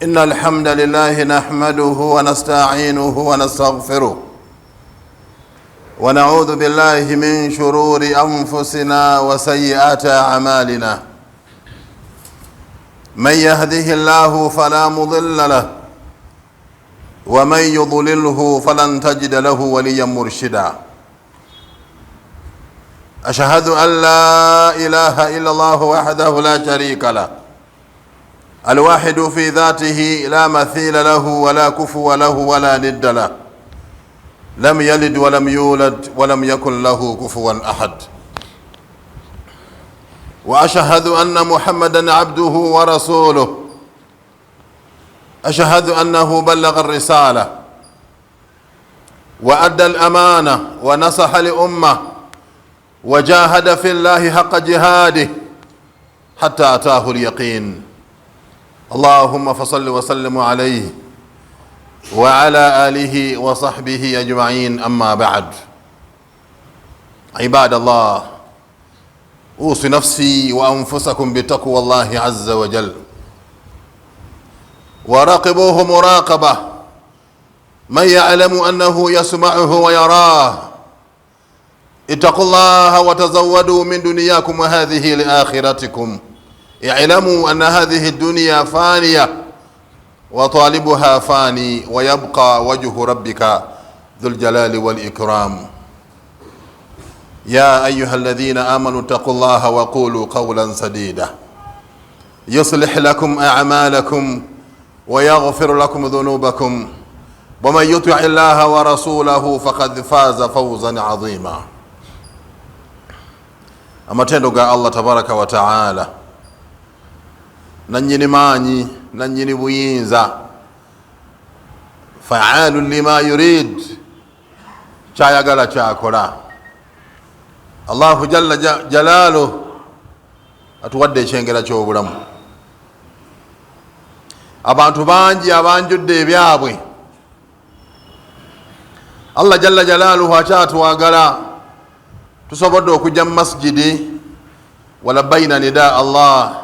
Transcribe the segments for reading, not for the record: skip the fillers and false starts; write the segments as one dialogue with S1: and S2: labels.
S1: إن الحمد لله نحمده ونستعينه ونستغفره ونعوذ بالله من شرور أنفسنا وسيئات أعمالنا. من يهده الله فلا مضل له ومن يضلله فلن تجد له وليا مرشدا. أشهد أن لا إله إلا الله وحده لا شريك له الواحد في ذاته لا مثيل له ولا كفو له ولا ند له، لم يلد ولم يولد ولم يكن له كفوا أحد. وأشهد أن محمدا عبده ورسوله. أشهد أنه بلغ الرسالة وأدى الأمانة ونصح لأمة وجاهد في الله حق جهاده حتى أتاه اليقين. اللهم فصل وسلم عليه وعلى آله وصحبه أجمعين. أما بعد، عباد الله، أوصي نفسي وأنفسكم بتقوى الله عز وجل، وراقبوه مراقبة من يعلم أنه يسمعه ويراه. اتقوا الله وتزودوا من دنياكم وهذه لآخرتكم. اعلموا أن هذه الدنيا فانية وطالبها فاني، ويبقى وجه ربك ذو الجلال والإكرام. يا أيها الذين آمنوا اتقوا الله وقولوا قولا سديدا يصلح لكم أعمالكم ويغفر لكم ذنوبكم، ومن يطع الله ورسوله فقد فاز فوزا عظيما. Amatendo ga Allah tabaraka wa ta'ala, nanyini manyi nanyini buyinza, fa'alu lima yurid, chayagala chakola. Allahu jalla jalaluhu atuwadde ekyengera ky'obulamu. Abantu bangi abanjudde ebyabwe. Allah jalla jalaluhu akyatwagala tusobodde okujja mu masjidi walabbayina nida Allah,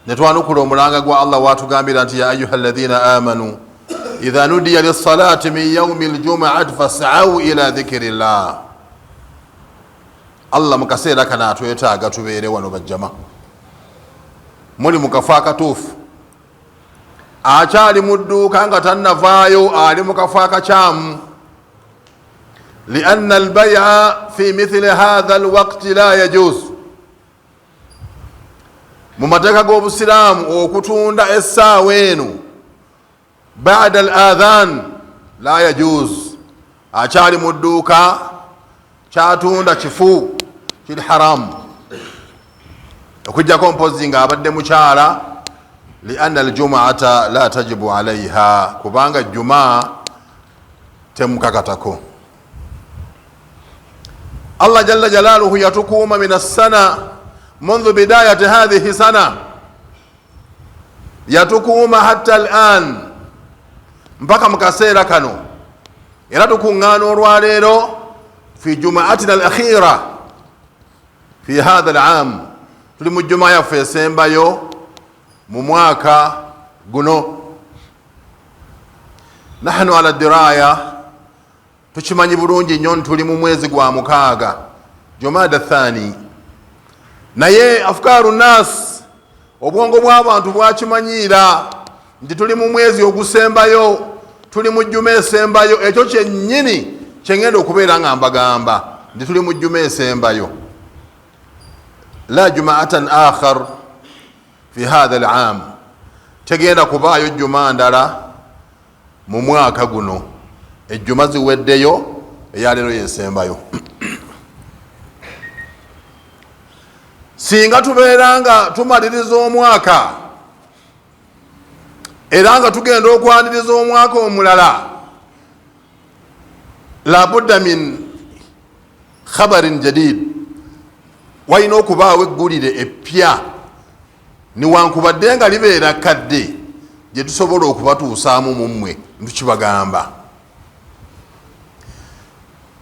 S1: netwanukula omulanga gwa Allah watugambira nti ya ayuha alladhina amanu idha nudiya lissalati min yaumi ljumuati fas'au ila dhikirillah. Allah mu kaseera kana atwetaaga tubeere wano bajjama, muli mu kafo akatuufu. Akyali mu dduuka nga tannavaayo, ali mu kafo akakyamu. لأن البيع في مثل هذا الوقت لا يجوز. ممتاكا قوب السلام وكتون دا الساوين بعد الآذان لا يجوز. أشاري مدوكا شاتون دا شفو في الحرام وكجا كومبوزينغا أبدا مشارة، لأن الجمعة لا تجب عليها. كبانغا الجمعة تمكاكتكو. الله جل جلاله يتقوم من السنة منذ بداية هذه السنة، يتقوم حتى الآن mpaka mkaseera kano. Era tukuŋŋaana olwaleero fi jumaatina al-akhira fi hadha al-aam, tuli mu juma yaffe esembayo mu mwaka guno. Nahnu ala diraya, tukimanyi bulungi nnyo tuli mu mwezi gwa mukaaga, Jumada Thani. Naye afkaru nas, obwongo bw'abantu bwakimanyiira nti tuli mu mwezi ogusembayo, tuli mu jjuma esembayo. Ekyo kyennyini kyengenda okubeera nga mbagamba nti tuli mu jjuma esembayo. La jumaatan akhar fi hadha al-aam, tegenda kubaayo jjuma ndala mu mwaka guno. Ejjuma ziweddeyo, eyaleero yesembayo. Singa tubeera nga tumaliriza omwaka era nga tugenda okwaniriza omwaka omulala, labudda min khabarin jadid, walina okubaawo eggulire eppya, niwankubadde nga libeera kadde gye tusobola okubatuusaamu mu mmwe ntukibagamba.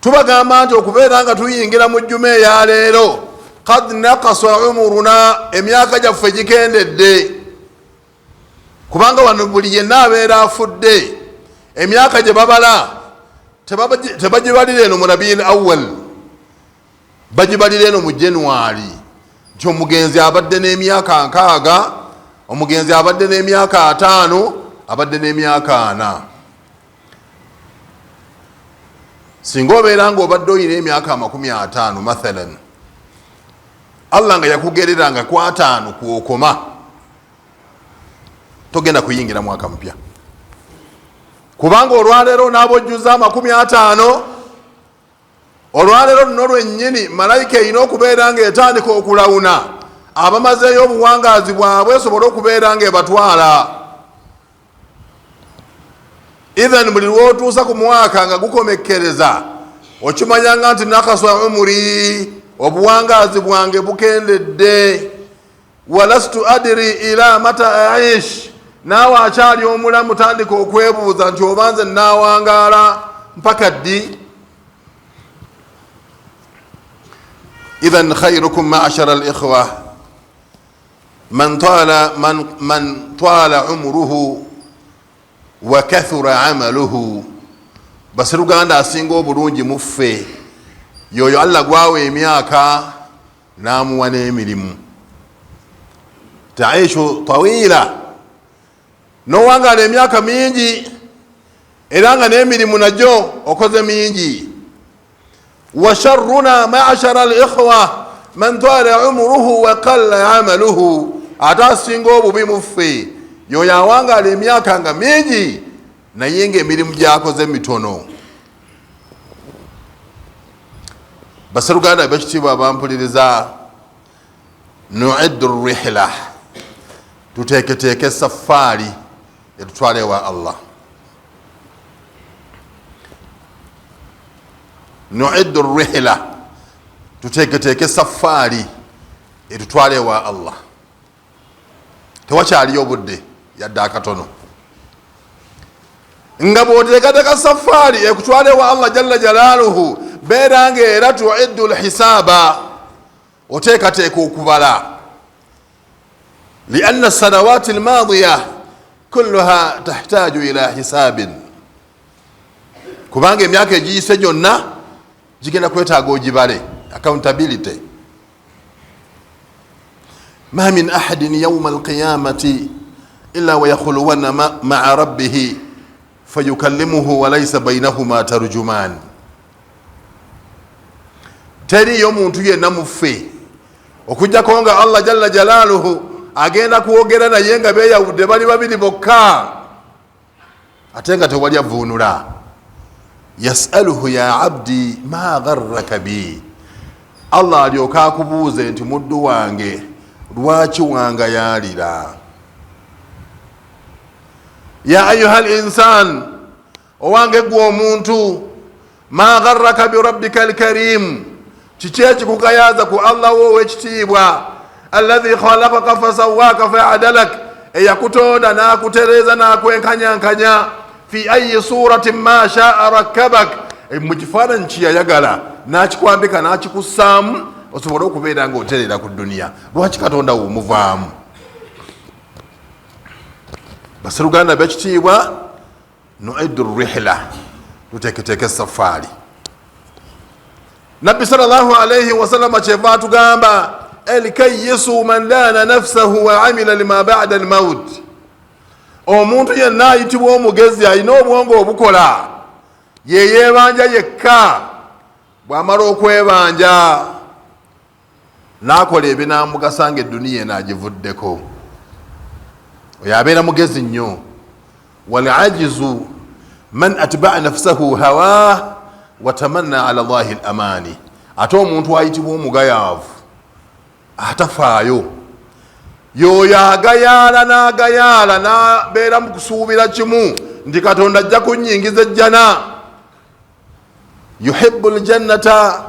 S1: Tubagamba nti okubeera nga tuyingira mu jjuma eya leero, qad naqasa umuruna, emyaka gyaffe gikendedde. kubanga wano buli yenna abeera afudde emyaka gye babala tebagibalira eno mu Rabiul Awwal, bagibalira eno mu January, nti omugenzi abadde n'emyaka 6, omugenzi abadde n'emyaka 5, abadde n'emyaka 4. Singa obeera nga obadde oyina emyaka 50 mathalan, Allah nga yakugereranga ku 5 kwokoma, togenda kuyingira mwaka mpya, kubanga olwaleero n'abojjuza 50, olwaleero luno lwennyini malayika erina okubeera nga etandika okulawuna abamazeeyo obuwangaazi bwabwe esobole okubeera nga ebatwala. Idhan buli lwotuusa ku mwaka nga gukomekkereza okimanyanga nti nakaswa umuri, obuwangaazi bwange bukendedde. Walastu adiri ila mata aish, naawe akyali omulamu tandika okwebuuza nti oba nze naawangaala mpaka ddi? Idhan khairukum ma'ashara al-ikhwa man twala umruhu wa kathura amaluhu. Basiruganda asinga obulungi muffe yoyo Allah gwawe emyaka n'amuwa n'emirimu. Taishu tawila, n'owangaala emyaka mingi era nga n'emirimu nagyo okoze mingi. Wa sharruna ma'ashara al-ikhwa man twala umruhu wa qalla amaluhu. Ate asinga obubi muffe yoyo awangaala emyaka nga mingi naye ng'emirimu gyakoze mitono. Basiruganda b'ekitiibwa abampuliriza, nu'iddu rihla, tuteeketeeke safaari etutwala ewa Allah. Nu'iddu rihla, tuteeketeeke safaari etutwala ewa Allah. Tewakyaliyo obudde yadde akatono. Nga bw'oteekateeka safaari ekutwala ewa Allah jalla jalaaluhu, beera nga era tu'iddu al-hisaaba, oteekateeka okubala. Lianna as-sanawaati al-maadiya kulluha tahtaju ila hisaabin, kubanga emyaka egiyise gyonna gigenda kwetaaga ogibale, accountability. Ma min ahadin yawma al-qiyamati illa wa yakhuluwanna ma'a rabbih fayukallimuhu wa laysa baynahuma tarjuman. Teriyo muntu yenna muffe okujjako nga Allah jalla jalaaluhu agenda kwogera naye nga beeyawudde bali babiri bokka, ate nga tewali avuunula. Yasaluhu ya abdi ma gharraka bi, Allah alyoka akubuuze nti muddu wange lwaki wangayaalira. Ya ayuha al-insan, owange gwe omuntu, ma gharraka bi rabbika al-karim, kiki ekikugayaza ku Allah wo ow'ekitiibwa, alladhi khalaqaka fasawwaka fa'adalak, eyakutonda n'akutereeza n'akwenkanyankanya, fi ayi suratin ma sha'a rakkabak, mu kifaananyi kiyayagala n'akikwambika n'akikussaamu osobole okubeera nga oterera ku duniya. Lwaki Katonda wo omuvaamu? Basiruganda b'ekitiibwa, nu'iddu rihla, tuteeketeeke safaari. Nabbi sallallahu alayhi wa sallam kyeva atugamba, el-kayyisu man daana nafsahu wa amila lima ba'da al-maut. Omuntu yenna ayitibwa omugezi, alina obwongo obukola, yeyeebanja yekka. Bw'amala okwebanja n'akola ebinaamugasa nga edduniya eno agivuddeko, oyo abeera mugezi nnyo. Wal-ajizu man atba'a nafsahu hawa wa tamanna ala Allahi al-amani. Ate omuntu ayitibwa omugayaavu atafaayo, yoyo agayaala n'agayaala n'abeera mu kusuubira kimu nti Katonda ajja kunnyingiza ejjana. Yuhibbu al-jannata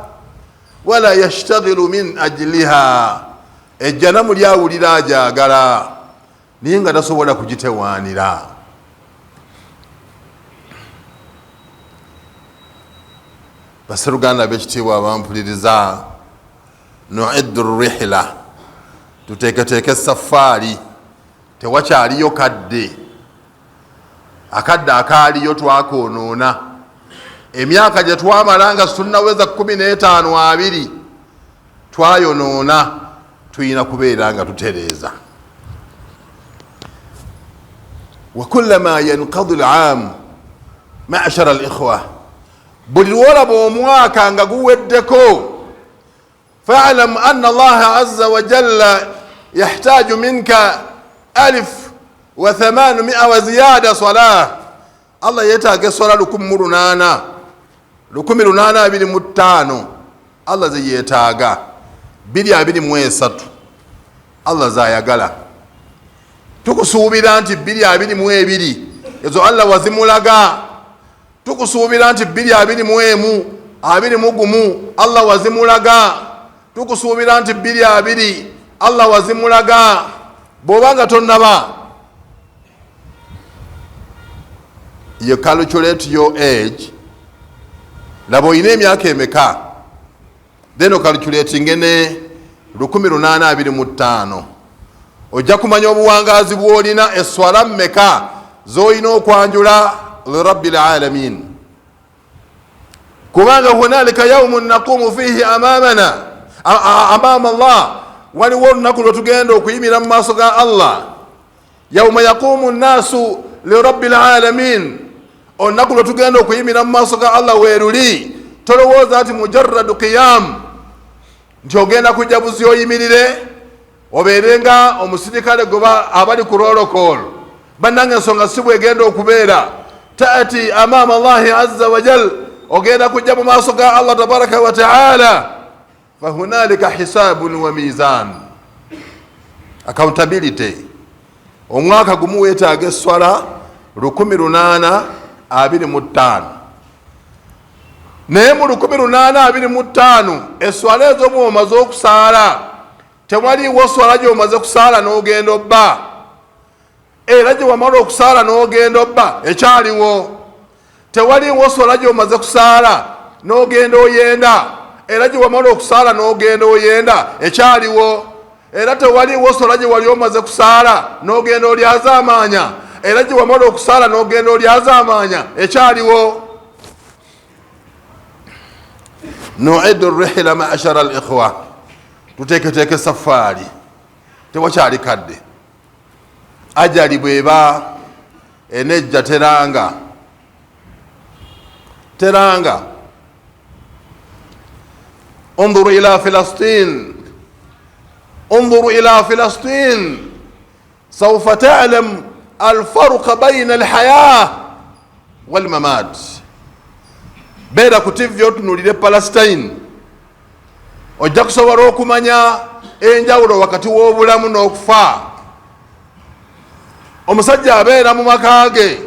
S1: wala yashtaghilu min ajliha, ejjana muli awulira ajaagala naye nga tasobola kugitewaanira. Basiruganda b'ekitiibwa abampuliriza, nu'iddu rihla, tuteeketeeke safaari tewakyaliyo kadde, akadde akaaliyo twakonoona. Emyaka gye twamala nga tunnaweza 15-20 twayonoona, tuyina kubeera nga tutereeza. وكلما ينقضي العام معشر الإخوة buli lwolaba omwaka nga guweddeko فاعلم أن الله عز وجل يحتاج منك 1800 وزيادة صلاة. الله يتاك صلاة 1825 الله زي يتاك 223 الله زايقلا tukusuubira nti 222 ezo Allah wazimulaga. Tukusuubira nti 221 21 Allah wazimulaga. Tukusuubira nti 22 Allah wazimulaga. Bw'obanga tonnaba, you calculate your age, laba oyina emyaka emeka, then ocalculating ne 1825 ojja kumanya obuwangazi bw'olina eswala mmeka z'olina okwanjula lirabbil alamin. Kubanga hunalika yawmun naqumu fihi amama Allah, waliwo olunaku lwe tugenda okuyimira mu maaso ga Allah. Yawma yaqumu nnaasu lirabbil alamin, olunaku lwe tugenda okuyimira mu maaso ga Allah weeruli. Tolowooza nti mujarradu qiyam nti ogenda kujja buzi oyimirire obeerenga omusirikale goba abali ku roll. Bannange ensonga si bwegenda okubeera. Taati amama Allahi azza wa jal, ogenda kujja mu maaso ga Allah tabaraka wa taala. Fahunalika hisabun wa mizan, accountability. Omwaka gumu weetaaga eswala 1825, naye mu 1825 eswala ezo muomaze okusaala tewaliwo swala gy'omaze kusaala n'ogenda obba, era gye wamala okusaala n'ogenda obba ekyaliwo. Tewaliwo swala gy'omaze kusaala n'ogenda oyenda, era gye wamala okusaala n'ogenda oyenda ekyaliwo. Era tewaliwo swala gye wali omaze kusaala n'ogenda olyazaamaanya, era gye wamala okusaala n'ogenda olyazaamaanya ekyaliwo. Nu'iddu rihla ma'ashara al-ikhwa, tuteeketeeke safaari, tewakyali kadde. Ajali bweba enejja teranga. انظروا إلى فلسطين، انظروا إلى فلسطين سوف تعلم الفرق بين الحياة والممات. beera ku TV otunuulire Palestine, ojja kusobola okumanya enjawulo wakati w'obulamu n'okufa. Omusajja abeera mu maka ge,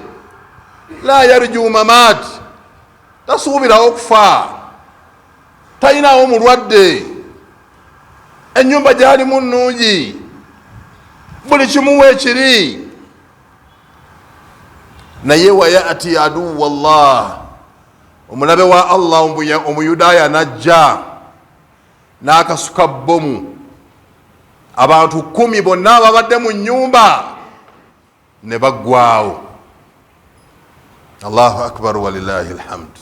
S1: la yarju mamat, tasuubirawo okufa, talinawo mulwadde, ennyumba gy'alimu nnungi, buli kimu weekiri. Naye wayati aduwu Allah, omulabe wa Allah omuyudaaya najja n'akasuka bbomu, abantu 10 bonna ababadde mu nnyumba ne baggwaawo. Allahu akbar walillahi alhamd.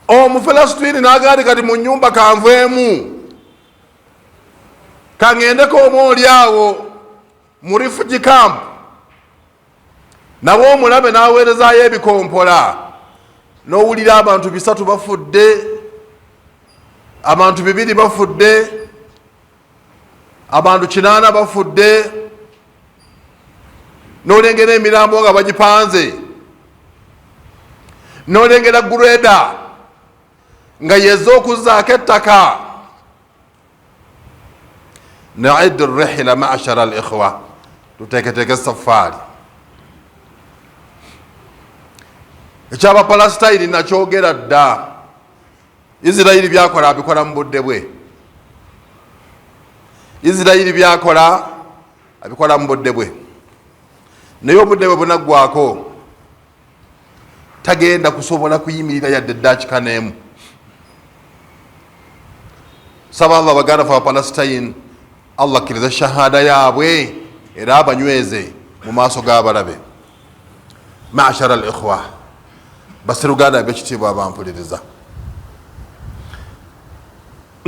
S1: Omufalastini n'agaali kati mu nnyumba kanveemu, kangendeko omwoli awo mu refugee camp, nawe omulabe n'aweerezaayo ebikompola, n'owulira abantu 3 bafudde, abantu 2 bafudde, abantu 8 bafudde, n'olengera emirambo nga bagipanze, n'olengera gureda nga yezza okuzzaako ettaka. Nu'iddu rihla ma'ashara al-ikhwa, tuteeketeeke safaari. Eky'Abapalestine nakyogera dda. Isirayiri byakola abikola mu budde bwe. Isirayiri byakola abikola mu budde bwe, naye obudde bwe bunaggwako tagenda kusobola kuyimirira yadde eddaakika n'emu. Saba Allah baganda fa Palestine Allah akkiriza shahada yaabwe era abanyweze mu maaso g'abalabe. Ma'ashara al-ikhwa, basiruganda ab'ekitiibwa abampuliriza,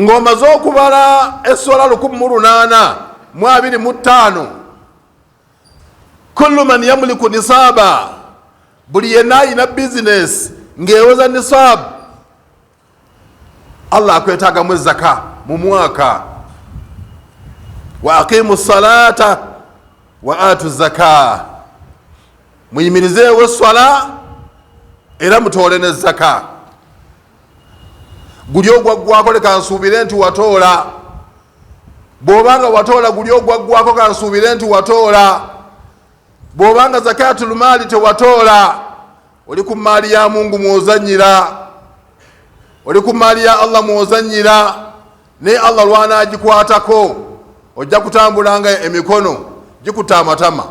S1: ng'omaze okubala esswala 1825, kullu man yamliku nisaba, buli yenna alina bizinesi ng'eweza nisab, Allah akwetaagamu zaka mu mwaka. Wa aqimu salata wa atu zaka, muyimirizeewo esswala era mutoole ne zaka. Guli ogwaggwako leka nsuubire nti watoola, bw'obanga watoola guli ogwaggwako kansuubire nti watoola. Bw'obanga zakatul maali tewatoola, oli ku maali ya Mungu mwozanyira, oli ku maali ya Allah mwozanyira, ne Allah lwanagikwatako ojja kutambulanga emikono gikuta amatama.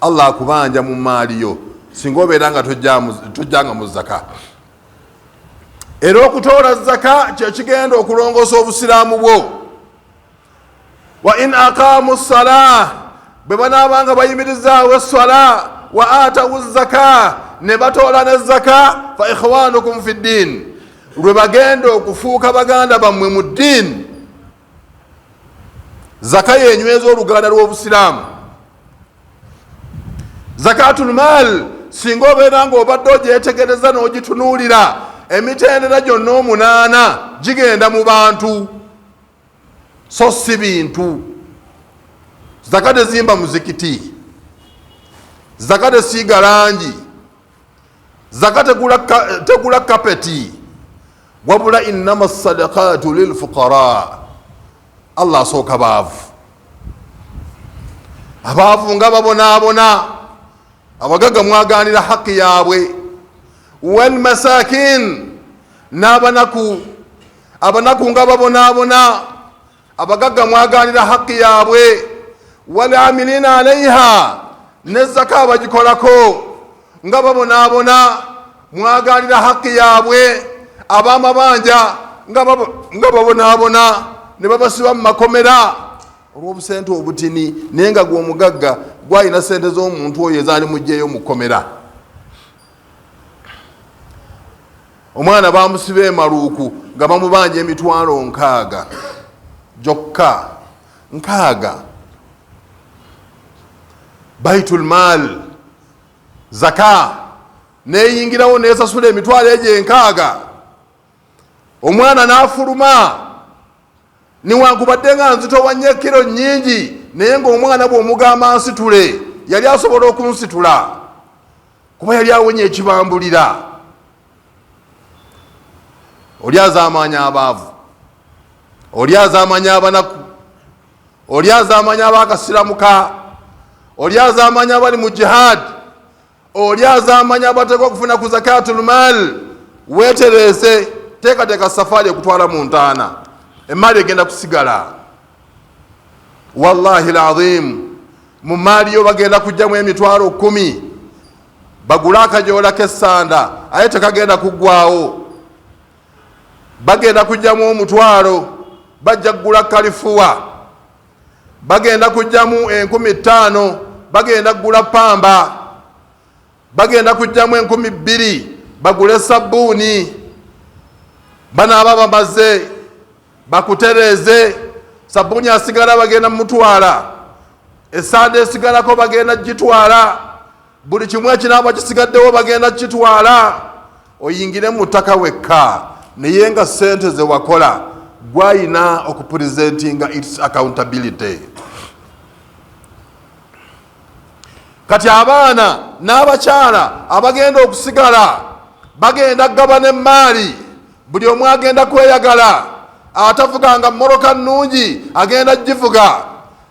S1: Allah akubanja mu maali yo singa obeera nga tojjanga mu zaka. Era okutoola zaka kyekigenda okulongoosa obusiraamu bwo. Wa in aqaamu ssalah, bwe banaabanga bayimirizaawo esswala, wa atawu zaka, ne batoola ne zaka, fa ikhwanukum fi ddin, lwe bagenda okufuuka baganda bammwe mu ddiini. Zaka yenyweza oluganda lw'obusiraamu. Zakatul maal, singa obeera nga obadde ogyetegereza n'ogitunuulira, emitendera gyonna 8 gigenda mu bantu so si bintu. Zaka tezimba muzikiti, zaka tesiiga langi, zaka tegula kapeti, wabula innama sadaqatu lilfuqara. Allah asooka baavu, abaavu nga babonaabona, abagagga mwaganira haqi yaabwe. Wal masakin, n'abanaku, abanaku nga babonaabona, abagagga mwaganira haqi yaabwe. Wal amilina alaiha, ne zaka bagikolako nga babonaabona, mwaganira haqi yaabwe. Ab'amabanja nga babonaabona, ne babasiba mu makomera olw'obusente obutini, naye nga gwe omugagga gwalina sente z'omuntu oyo ezaali mugjeeyo mu kkomera. Omwana bamusiba emaluuku nga bamubanja emitwalo 6 gyokka, 6. Baitul maal, zaka neyingirawo nesasula emitwalo egyo 6. Omwana n'afuluma, niwankubadde nga nzitowa nnyo kiro nnyingi, naye ng'omwana bw'omugamba nsitule yali asobola okunsitula kuba yali awonye ekibambulira. Oli azaamanya abaavu, oli azaamanya abanaku, oli azaamanya abakasiramuka, oli azaamanya abali mu jihad, oli azaamanya abateekwa okufuna ku zakatul maal. Weetereese, teekateeka safaari ekutwala mu ntaana, emaali egenda kusigala. Wallahi alazim, mu maali yo bagenda kujjamu emitwalo 10, bagula akajoola k'essanda aye tekagenda kuggwaawo. Bagenda kujjamu 1,000, bajja kugula kalifuwa. Bagenda kujjamu 5,000, bagenda kugula pamba. Bagenda kujjamu 2,000, bagule sabbuuni. Banaaba bamaze bakutereeze, sabbuuni asigala bagenda mutwala, essanda esigalako bagenda gitwala, buli kimu ekinaaba kisigaddewo bagenda kitwala. Oyingire mu ttaka wekka, naye nga sente ze wakola gwayina okupresentinga its accountability. Kati abaana n'abakyala abagenda okusigala bagenda kugabana emaali, buli omu agenda kweyagala. Atavuganga mmoroka nnungi agenda givuga,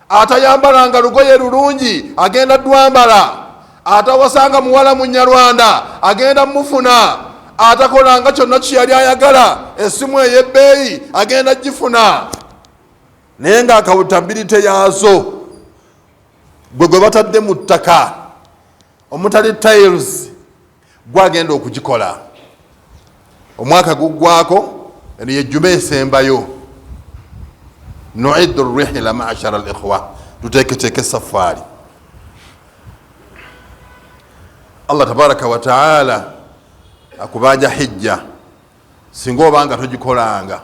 S1: atayambalanga lugoye lulungi agenda dwambala, atawasanga muwala mu Nyarwanda agenda mufuna, atakolanga kyonna kyeyali ayagala essimu ey'ebbeeyi agenda gifuna. Naye nga accountability yaazo gwe batadde mu ttaka omutali tiles gwagenda okugikola. Omwaka guggwako, eno ye jjuma esembayo. nuiddu rihla ma'ashara al-ikhwa, tuteketeke safari. Allah tabaraka wa taala akubanja hijja singa obanga togikolanga.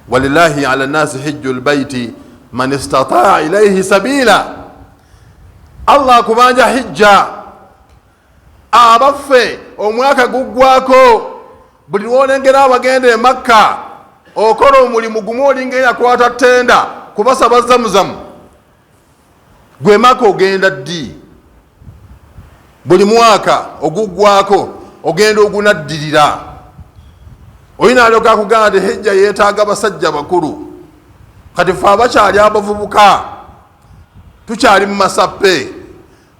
S1: Walillahi ala nasi hijjul baiti man istataa ilayhi sabila. Allah akubanja hijja abaffe omwaka guggwako buli lwolengera abagenda e Makka okola omulimu gumu olinga yakwata ttenda kubasaba Zamuzamu, gwe Makka ogenda ddi? Buli mwaka oguggwako ogenda ogunaddirira. Oyina alyoka akugamba nti hijja yeetaaga basajja bakulu. Kati fe abakyali abavubuka tukyali mu masappe,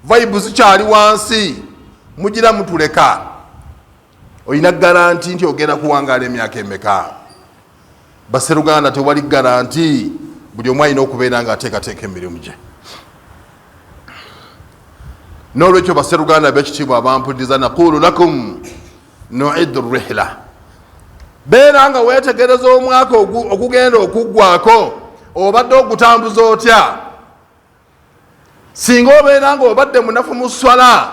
S1: vaibu zikyali wansi, mugira mutuleka. Oyina garanti nti ogenda kuwangaala emyaka emeka? Baseruganda tewali garanti, buli omu alina okubeera nga ateekateeka emirimu gye. N'olwekyo baseruganda b'ekitiibwa abampuliriza, naqulu lakum nuiddu rihla. Beera nga weetegereza omwaka ogugenda okuggwako obadde ogutambuza otya. Singa obeera nga obadde munafu mu swala,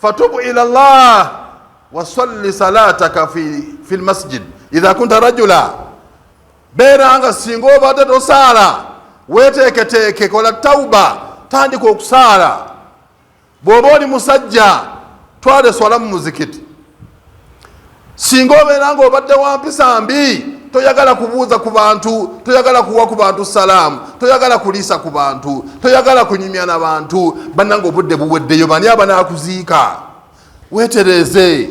S1: fatubu ila Allah wasalli salataka fi lmasjid idha kunta rajula. Beera nga singa obadde tosaala, weeteeketeeke, kola tauba, tandika okusaala. Bw'oba oli musajja, twale swala mu muzikiti. Singa obeera nga obadde wampisa mbi, toyagala kubuuza ku bantu, toyagala kuwa ku bantu salaamu, toyagala kuliisa ku bantu, toyagala kunyumya na bantu, bannanga obudde buweddeyo, bani abanaakuziika? Weetereze.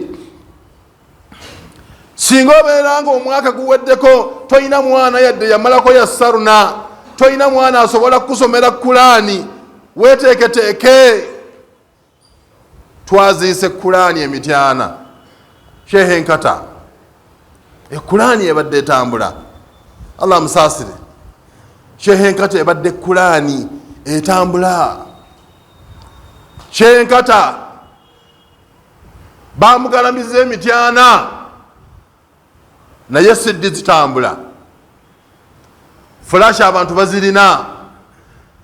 S1: Singa obeera nga omwaka guweddeko toyina mwana yadde yamalako ya saruna, toyina mwana asobola kusomera Kulaani, weeteeketeeke. Twaziise Kulaani emityana. Shehe Nkata, Kulaani ebadde etambula. Allah musaasire. Shehe Nkata ebadde Kulaani etambula. Shehe Nkata bamugalamiza emityana naye siddi zitambula. Fulash abantu bazirina,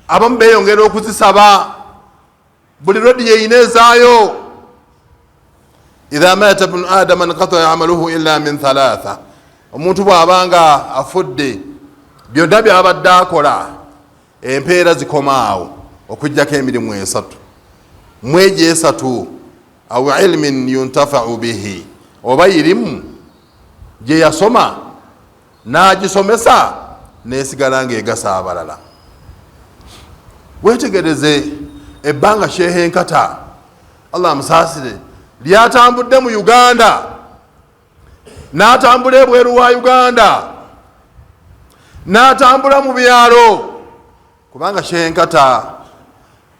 S1: abamu beeyongera okuzisaba, buli rodi yeyina ezaayo. Idha mata ibn Adam anqata amaluhu illa min thalatha. Omuntu bw'abanga afudde byonna by'abadde akola empeera zikomaawo okujjako emirimu esatu. Mwejo esatu, aw ilmin yuntafa'u bihi, oba irimu gye yasoma n'agisomesa n'esigala ng'egasa abalala. Weetegereze ebbanga Shehe Nkata, Allah musaasire, lyatambudde mu Uganda, n'atambula ebweru wa Uganda, n'atambula mu byalo. Kubanga Shehe Nkata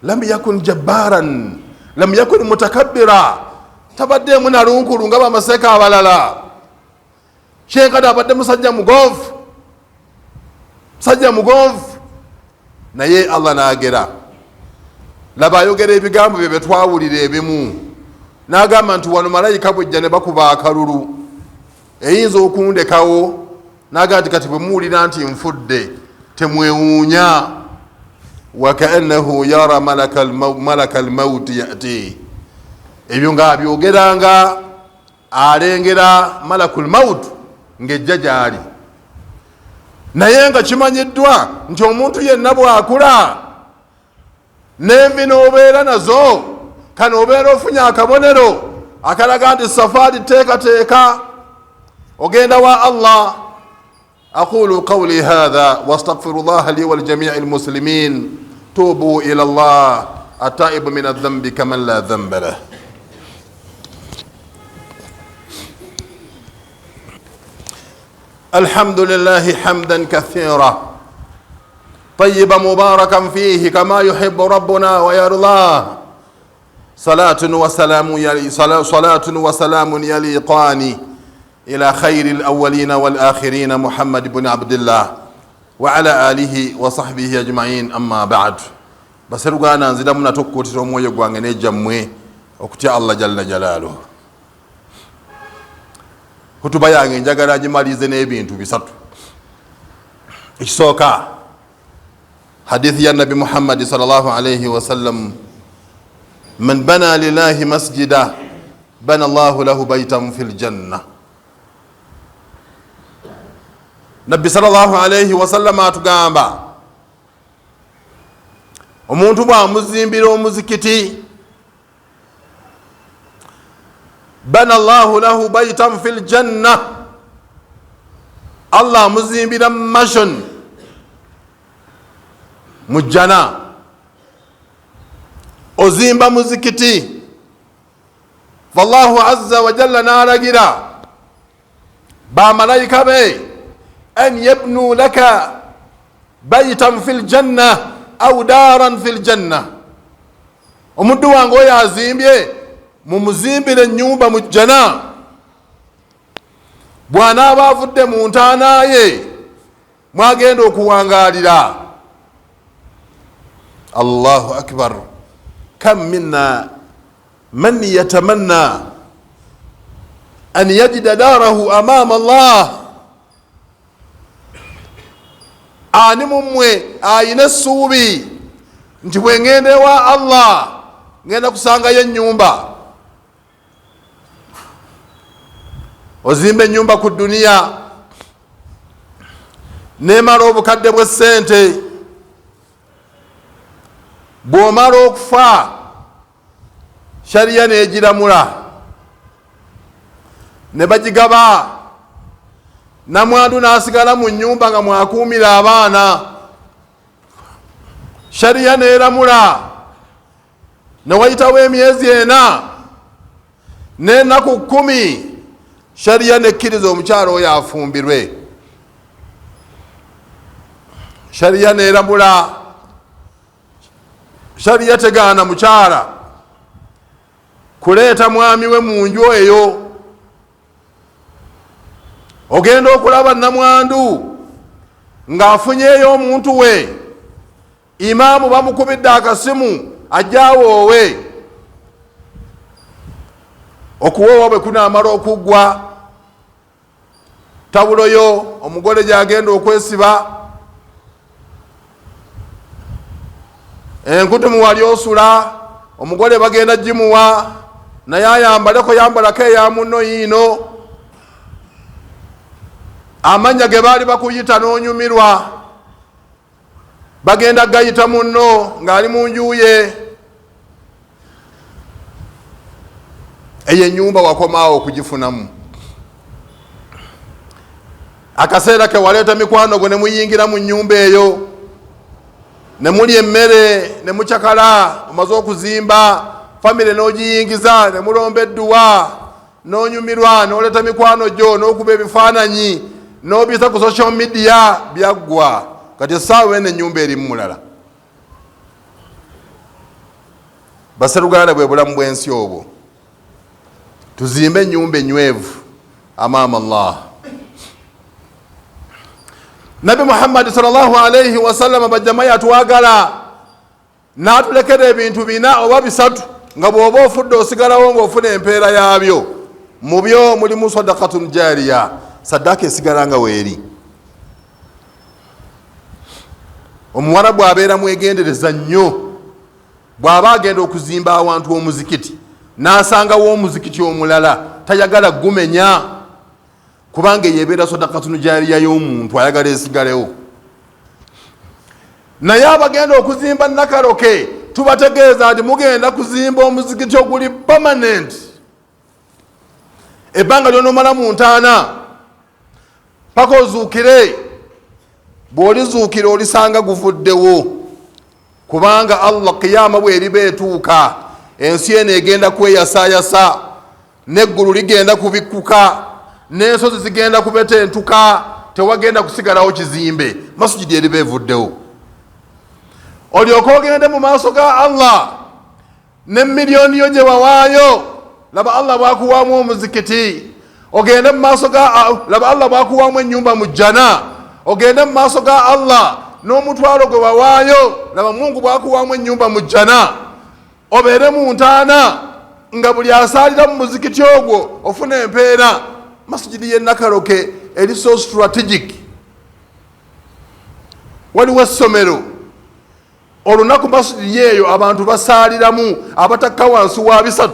S1: lam yakun jabbaran, lam yakun mutakabbira, tabaddemu nalunkulu nga bamaseka abalala. Shehe Nkata abadde musajja mugonvu, musajja mugonvu, naye Allah n'agera. Laba ayogera ebigambo bye twawulira ebimu, n'agamba nti wano malayika bwejja ne bakuba akalulu eyinza okundekawo, n'agamba nti kati bwe muwulira nti nfudde temwewuunya. Wakaannahu yara malaka almauti yati. Ebyo ng'abyogeranga alengera malakul maut ng'ejja gy'ali. Naye nga kimanyiddwa nti omuntu yenna bw'akula n'envi n'obeera nazo, kano obeera ofunye akabonero akalaga nti safaari teekateeka ogenda wa Allah. Aqulu qawli hadha wastaghfirullaha li wal jami'il muslimin. Tubu ila Allah ataibu min adh-dhanbi kaman la dhanba lahu. الحمد لله حمدا كثيرا طيبا مباركا فيه كما يحب ربنا ويرضاه. صلاة وسلام يليقان إلى خير الأولين والآخرين محمد بن عبد الله وعلى آله وصحبه أجمعين. أما بعد, بسرغانا نزيد من تكوتي مويو غوانغني جموي okutya Allah jalla jalaluhu. Hutuba yange njagala gimalize n'ebintu bisatu. ekisooka hadithi ya nabi Muhammad sallallahu alayhi wa sallam, man bana lillahi masjida bana Allahu lahu baytan fil janna. Nabbi sallallahu alayhi wa sallam atugamba omuntu bw'amuzimbira omuzikiti, bana Allahu lahu baytan fil janna, Allah amuzimbira mansion mu jana. Ozimba muzikiti, wallahu azza wa jalla n'alagira bamalayika be an yabnu laka baytan fil janna aw daran fil janna. Omuddu wange oyo azimbye mumuzimbire ennyumba mu jana, bw'anaaba avudde mu ntaana ye mwagenda okuwangalira. Allahu akbar. Kam minna man yatamanna an yajida darahu amama Allah. Ani mumwe ayina essuubi nti bwe ngenda ewa Allah ngenda kusangayo ennyumba? Ozimba ennyumba ku duniya nemala obukadde bw'essente, bw'omala okufa shariya negiramula ne bagigaba, namwandu n'asigala mu nnyumba nga mwakuumira abaana. Shariya neramula, newayitawo emyezi 4 n'ennaku 10, shariya nekkiriza omukyalo oyo afumbirwe. Shariya neramula, shariya tegaana mukyala kuleeta mwami we mu nju eyo. Ogenda okulaba namwandu ng'afunyeeyo omuntu we, imaamu bamukubidde akasimu ajjawoowe. Okuwoowa bwe kunaamala okuggwa, tabuloyo omugole gy'agenda okwesiba, enkutumu wali osula, omugole bagenda gimuwa, naye ayambaleko, yambalako eya munno yiino. Amanya ge baali bakuyita n'onyumirwa bagenda gayita munno ng'ali mu nju ye. Eyo ennyumba wakomaawo okugifunamu. Akaseera ke waleeta mikwano gwo ne muyingira mu nnyumba eyo, ne mulya emmere ne mucakala, omaze okuzimba famire n'ogiyingiza, ne mulomba edduwa, n'onyumirwa, n'oleeta mikwano gyo, n'okuba ebifaananyi, n'obiyisa ku social media, byaggwa. Kati essaawa eno ennyumba eri mu mulala. Baseruganda bwe bulamu bw'ensi obwo. Tuzimbe ennyumba enywevu amaama Allah. Nabi Muhammad sallallahu alayhi wa sallam bajjamayi atwagala n'atulekera ebintu 4 oba 3 nga bw'oba ofudde osigalawo ng'ofuna empeera yaabyo. Mu byo mulimu sadaqatun jariya, saddaaka esigala nga weeri. Omuwala bw'abeera mwegendereza nnyo, bw'aba agenda okuzimba awantu omuzikiti n'asangawo omuzikiti omulala, tayagala gumenya, kubanga yebeera sadaqatun jariya y'omuntu, ayagala esigalewo. Naye abagenda okuzimba nakaloke, tubategeeza nti mugenda kuzimba omuzikiti oguli permanent. Ebbanga lyonomala mu ntaana paka ozuukire, bw'olizuukire olisanga guvuddewo, kubanga Allah kiyama bw'eriba etuuka, ensi eno egenda kweyasaayasa, n'eggulu ligenda kubikkuka, n'ensozi zigenda kubetentuka, tewagenda kusigalawo kizimbe, masjidi eriba evuddewo. Olyoke ogende mu maaso ga Allah ne miliyoni yo gye wawaayo, laba Allah bwakuwaamu omuzikiti. Ogende mu maaso ga laba Allah bwakuwaamu ennyumba mu jjana. Ogende mu maaso ga Allah n'omutwalo gwe wawaayo, laba Mungu bwakuwaamu ennyumba mu jjana. Obeere mu ntaana nga buli asaalira mu muzikiti ogwo ofuna empeera. Masjidi y'e Nakaloke eri so strategic. waliwo essomero olunaku masjidi yeeyo abantu basaaliramu abatakka wansi wa 3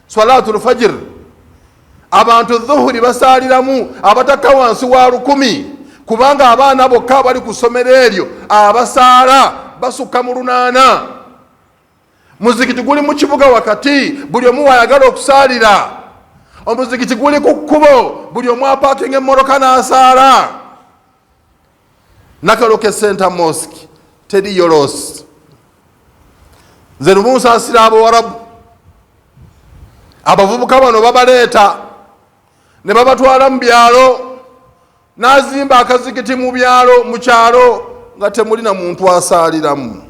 S1: salatul fajr, abantu dhuhuri basaaliramu abatakka wansi wa 10, kubanga abaana bokka bali ku ssomero eryo abasaala basukka mu 8. muzikiti guli mu kibuga wakati, buli omu wayagala okusaalira. omuzikiti guli ku kkubo, buli omu apaakinga emmoroka n'asaala. Nakaloke Center Mosque teri yolos. nze lumu nsaasira abawarabu, abavubuka bano babaleeta ne babatwala mu byalo, n'azimba akazikiti mu byalo mu kyalo nga temulina muntu asaaliramu.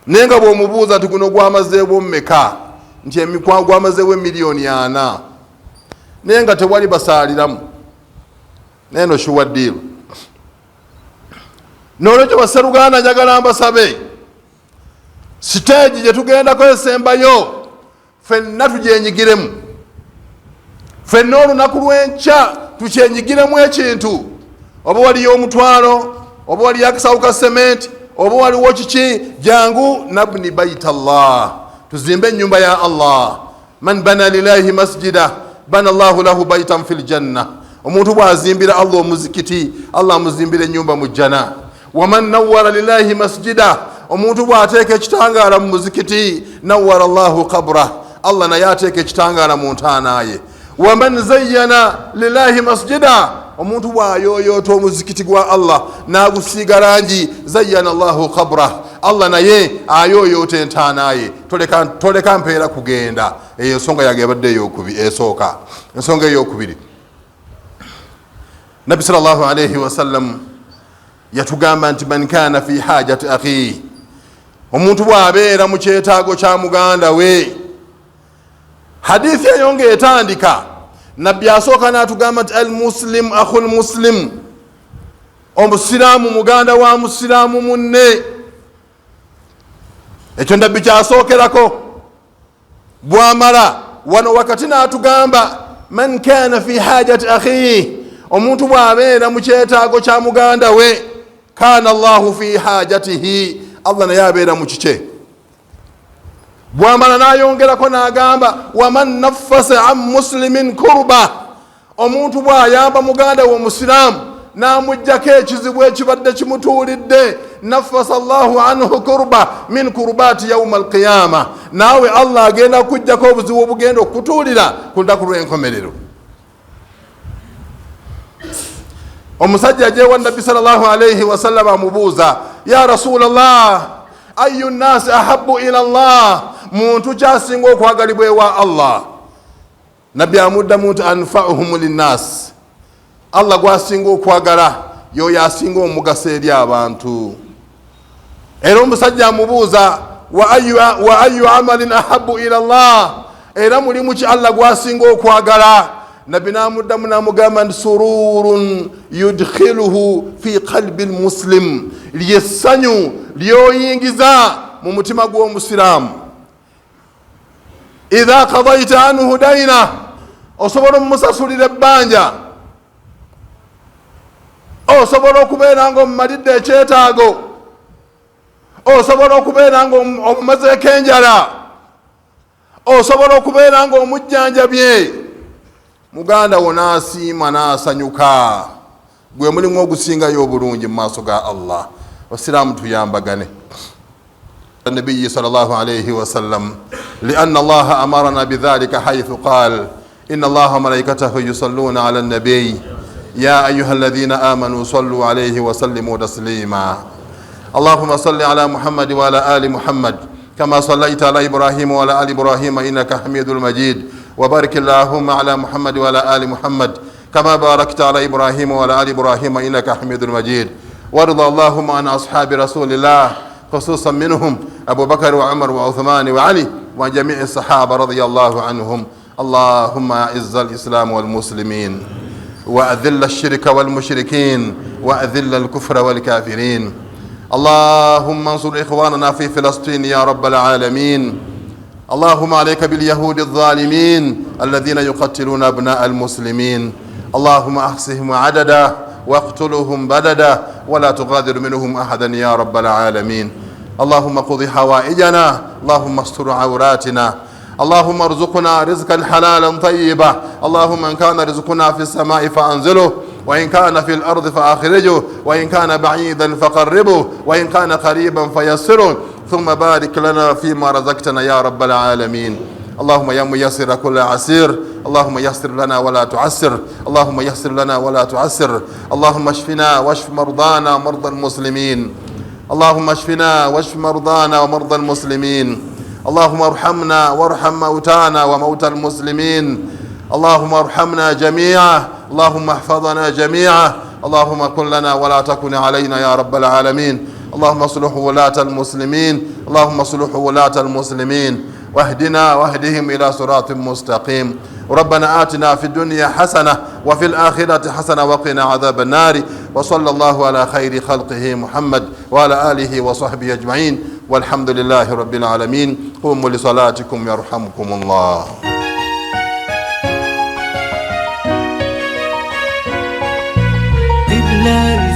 S1: naye nga bw'omubuuza nti guno gwamazeewo mmeka, nti emikwa gwamazeewo miliyoni 4, naye nga tewali basaaliramu. naye no shuwa ddiiru. n'olwekyo basseruganda njagala mbasabe, siteegi gye tugendako esembayo ffenna tugyenyigiremu. ffenna olunaku lw'enkya tukyenyigiremu ekintu. oba waliyo omutwalo, oba waliyo akasawo ka sementi, oba waliwo kiki, jangu nabni baita Allah, tuzimbe ennyumba ya Allah. man bana lillahi masjida bana Allahu lahu baitan fil janna. omuntu bw'azimbira Allah omuzikiti, Allah amuzimbira ennyumba mu jana. waman nawwara lillahi masjida, omuntu bw'ateeka ekitangaala mu muzikiti, nawwara Allahu qabra, Allah naye ateeka ekitangaala mu ntaana ye. waman zayyana lillahi masjida, omuntu bw'ayoyoota omuzikiti gwa Allah n'agusiiga langi, zayyana Allahu qabra, Allah naye ayoyoota entaana ye. toleka mpeera kugenda. eyo ensonga yange ebadde esooka. ensonga ey'okubiri, Nabbi sallallahu alayhi wasallam yatugamba nti man kana fi hajati akhihi, omuntu bw'abeera mu kyetaago kya muganda we. hadithi eyo ng'etandika, nabbi asooka n'atugamba nti al muslim akhul muslim, omusiraamu muganda wa musiraamu munne. ekyo nabbi kyasookerako. bw'amala wano wakati n'atugamba man kana fi hajati akhihi, omuntu bw'abeera mu kyetaago kya muganda we, kana Allahu fi hajatihi, Allah naye abeera mu kike. bw'amala n'ayongerako n'agamba waman naffasa an muslimin kurba, omuntu bw'ayamba muganda we omusiraamu n'amuggyako ekizibu ekibadde kimutuulidde, naffasa Allahu anhu kurba min kurbaati yawma alqiyama, naawe Allah agenda kuggyako obuzibu obugenda okutuulira ku lunaku lw'enkomerero. omusajja ajeewa nabbi sallallahu alayhi wasallam amubuuza, ya rasulallah ayu nnaasi ahabu ila Allah, muntu kyasinga okwagalibwa ewa Allah? nabbi amuddamu nti anfa'uhum linnaasi, Allah gwasinga okwagala yoyo asinga omugaso eri abantu. era omusajja amubuuza wa ayu amalin ahabu ila Allah, era mulimu ki Allah gwasinga okwagala? nabbi n'amuddamu n'amugamba nti sururun yudkhiluhu fi qalbi almuslim, lyessanyu lyoyingiza mu mutima gw'omusiraamu. idha qadaita anhu daina, osobola omusasulira ebbanja, osobola okubeera nga omumalidde ekyetaago, osobola okubeera nga omumazeeko enjala, osobola okubeera nga omujjanjabye, muganda wo n'asiima n'asanyuka, gwe mulimu ogusingayo obulungi mu maaso ga Allah. Abasiraamu tuyambagane. النبي صلى الله عليه وسلم لأن الله أمرنا بذلك حيث قال إن الله وملائكته يصلون على النبي يا أيها الذين آمنوا صلوا عليه وسلموا تسليما. اللهم صل على محمد وعلى آل محمد كما صليت على إبراهيم وعلى آل إبراهيم إنك حميد المجيد، وبارك اللهم على محمد وعلى آل محمد كما باركت على إبراهيم وعلى آل إبراهيم إنك حميد المجيد. وارض اللهم عن أصحاب رسول الله خصوصا منهم أبو بكر وعمر وعثمان وعلي وعن جميع الصحابة رضي الله عنهم. اللهم أعز الإسلام والمسلمين وأذل الشرك والمشركين وأذل الكفر والكافرين. اللهم انصر إخواننا في فلسطين يا رب العالمين. اللهم عليك باليهود الظالمين الذين يقتلون أبناء المسلمين. اللهم أحصهم عددا واقتلهم بددا ولا تغادر منهم أحدا يا رب العالمين. اللهم قضي حوائجنا، اللهم استر عوراتنا، اللهم ارزقنا رزقا حلالا طيبا. اللهم إن كان رزقنا في السماء فأنزله، وإن كان في الأرض فأخرجه، وإن كان بعيدا فقربه، وإن كان قريبا فيسره، ثم بارك لنا فيما رزقتنا يا رب العالمين. اللهم يا ميسر كل عسير، اللهم يسر لنا ولا تعسر، اللهم يسر لنا ولا تعسر. اللهم اشفنا واشف مرضانا ومرضى المسلمين، اللهم اشفنا واشف مرضانا ومرضى المسلمين. اللهم ارحمنا وارحم موتانا وموتى المسلمين. اللهم ارحمنا جميعا، اللهم احفظنا جميعا. اللهم كن لنا ولا تكن علينا يا رب العالمين. اللهم اصلح ولاة المسلمين، اللهم اصلح ولاة المسلمين، واهدنا واهدهم إلى صراط مستقيم. ربنا آتنا في الدنيا حسنة وفي الآخرة حسنة وقنا عذاب النار. وصلى الله على خير خلقه محمد وعلى آله وصحبه أجمعين، والحمد لله رب العالمين. قوموا لصلاتكم يرحمكم الله.
S2: قبلة